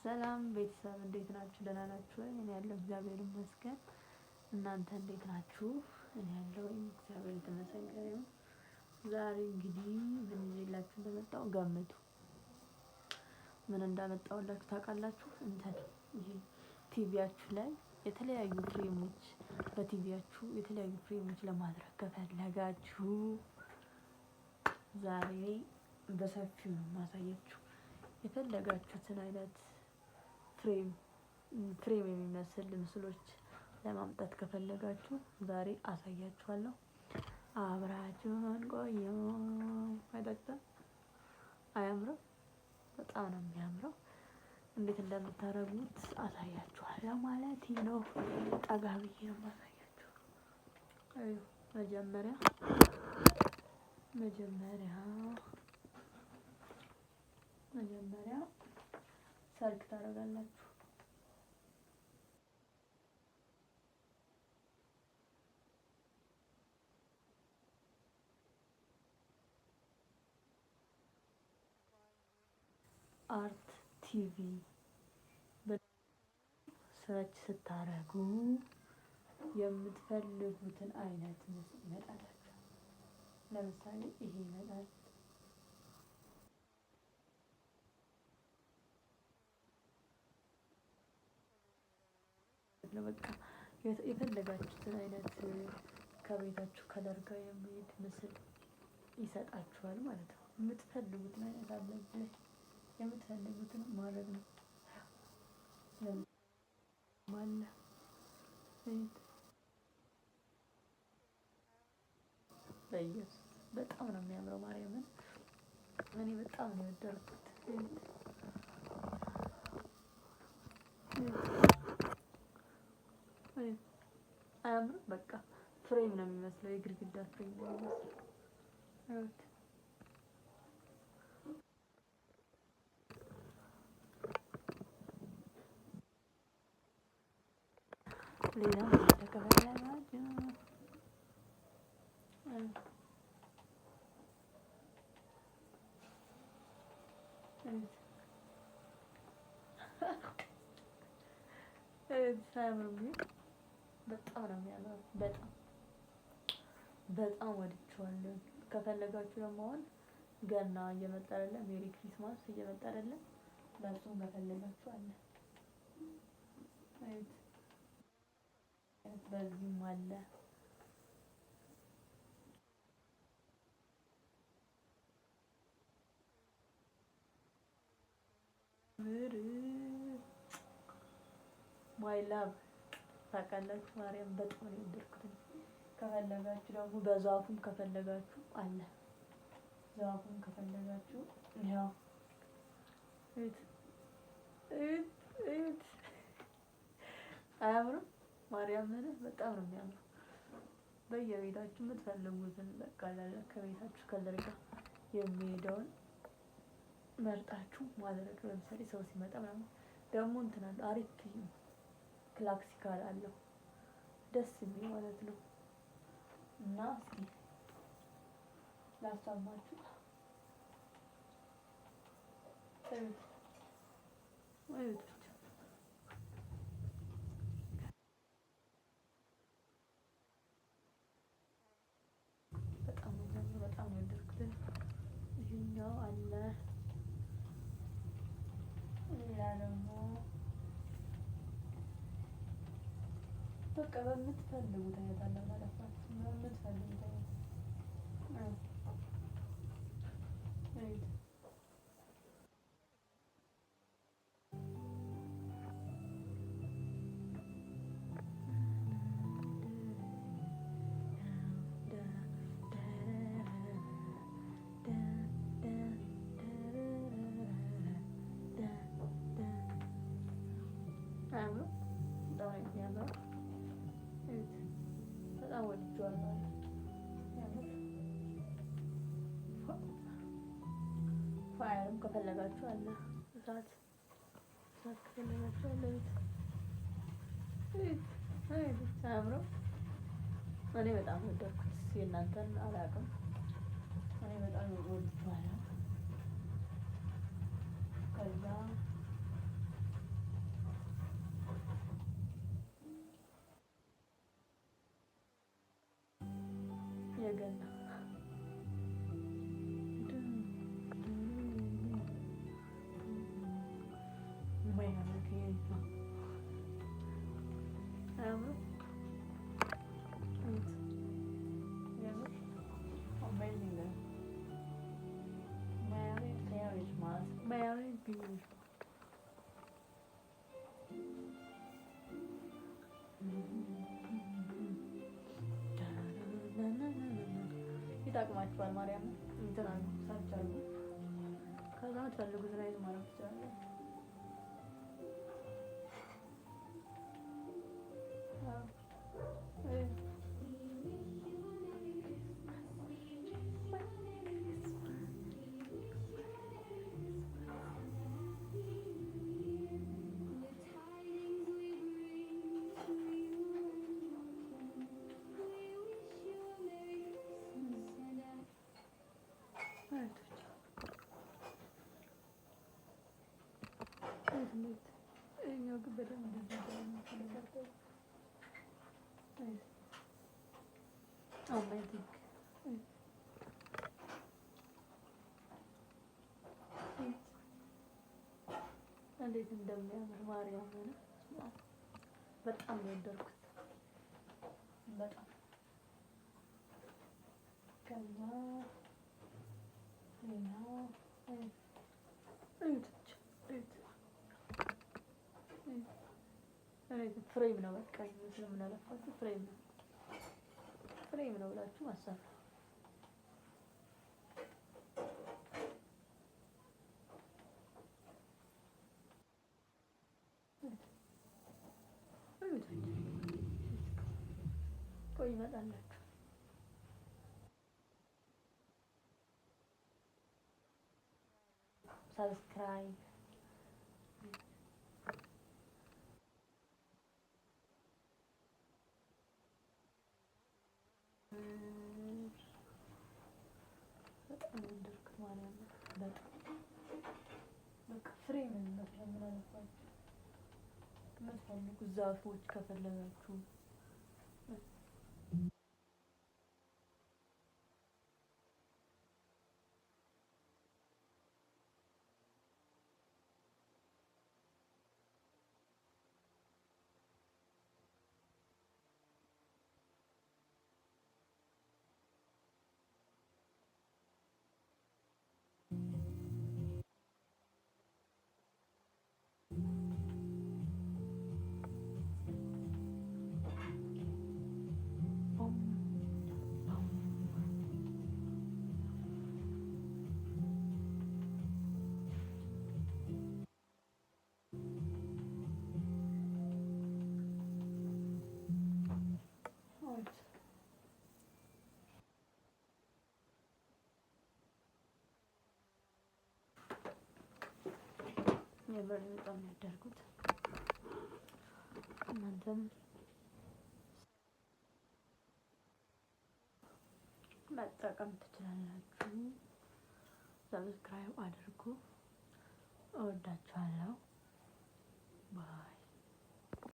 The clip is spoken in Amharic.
ሰላም ቤተሰብ እንዴት ናችሁ? ደህና ናችሁ ወይ? እኔ ያለው እግዚአብሔር ይመስገን። እናንተ እንዴት ናችሁ? እኔ ያለው እግዚአብሔር የተመሰገነ ይሁን። ዛሬ እንግዲህ ምን ይዤላችሁ እንደመጣሁ ገምቱ። ምን እንዳመጣሁላችሁ ታውቃላችሁ? ይሄ ቲቪያችሁ ላይ የተለያዩ ፍሬሞች በቲቪያችሁ የተለያዩ ፍሬሞች ለማድረግ ከፈለጋችሁ ዛሬ በሰፊው ነው ማሳያችሁ። የፈለጋችሁትን አይነት ፍሬም የሚመስል ምስሎች ለማምጣት ከፈለጋችሁ ዛሬ አሳያችኋለሁ። አብራችሁን ቆዩ። አይደለም? አያምርም? በጣም ነው የሚያምረው። እንዴት እንደምታደርጉት አሳያችኋለሁ ማለት ነው። ጠጋ ብዬ ነው ማሳያችሁ። መጀመሪያ ሰርክ ታደርጋላችሁ። አርት ቲቪ ሰርች ስታደርጉ የምትፈልጉትን አይነት ምስል ይመጣላችሁ። ለምሳሌ ይሄ ይመጣል። በቃ የፈለጋችሁትን አይነት ከቤታችሁ ከለር ጋር የሚሄድ ምስል ይሰጣችኋል ማለት ነው። የምትፈልጉትን አይነት አለ። የምትፈልጉትን ማድረግ ነው። በኢየሱስ በጣም ነው የሚያምረው። ማርያምን እኔ በጣም ነው የወደድኩት። አያምርም? በቃ ፍሬም ነው የሚመስለው። የግድግዳ ፍሬም ነው የሚመስለው። ሌላ ተከፈለጋችሁ ሳያምርም በጣም ነው የሚያምረው። በጣም ወድጄዋለሁ። ከፈለጋችሁ ደግሞ አሁን ገና እየመጣ አይደለም? ሜሪ ክሪስማስ እየመጣ አይደለም? ለእሱም ከፈለጋችሁ አለ። በዚህም አለ። ማይ ላቭ ታውቃላችሁ። ማርያም በጣም ነው የወደድኩት። ከፈለጋችሁ ደግሞ በዛፉም ከፈለጋችሁ አለ። ዛፉም ከፈለጋችሁ ያው አያምርም? ማርያምን በጣም ነው የሚያምረው። በየቤታችሁ የምትፈልጉትን በቃ ከቤታችሁ ከለር ጋር የሚሄደውን መርጣችሁ ማድረግ። ለምሳሌ ሰው ሲመጣ ምናምን ደግሞ እንትን አለ አሪፍ ክላሲካል አለው ደስ የሚል ማለት ነው። እና እስኪ ላሰማችሁ። በጣም ነው የወደድኩት። ይሄኛው አለ። ሌላ ደግሞ በቃ በምትፈልጉት አይነት አለ ማለት ነው። በምትፈልጉት አይነት በጣም ወድጄዋለሁ። ፋየርም ከፈለጋችሁ አለ። እሳት ከፈለጋችሁ አለ። አያምርም? እኔ በጣም ወደድኩት። የእናንተን አላውቅም። እኔ በጣም ወድጄዋለሁ። ከዛ መንገድ ነው። ይጠቅማችኋል። ማርያም እንትና ሰርቻለሁ። ከዛ የምትፈልጉት ላይ ማድረግ ትችላላችሁ። እንዴት እንደሚያምር ማርያም በጣም ነው የወደድኩት። በጣም ከዛ ፍሬም ነው በቃ ስለምናለፋችሁ ፍሬም ነው ብላችሁ ማሰብ ነው። ቆይ ይመጣላችሁ። ሰብስክራይብ በጣም ወደድኩት ማለት ነው። በጣም በቃ ፍሬም ነው ስለምናለፋችሁ የምትፈልጉት ዛፎች ከፈለጋችሁ የምር በጣም ነው ያደርጉት። እናንተም መጠቀም ትችላላችሁ። ሰብስክራይብ አድርጉ። እወዳችኋለሁ። ባይ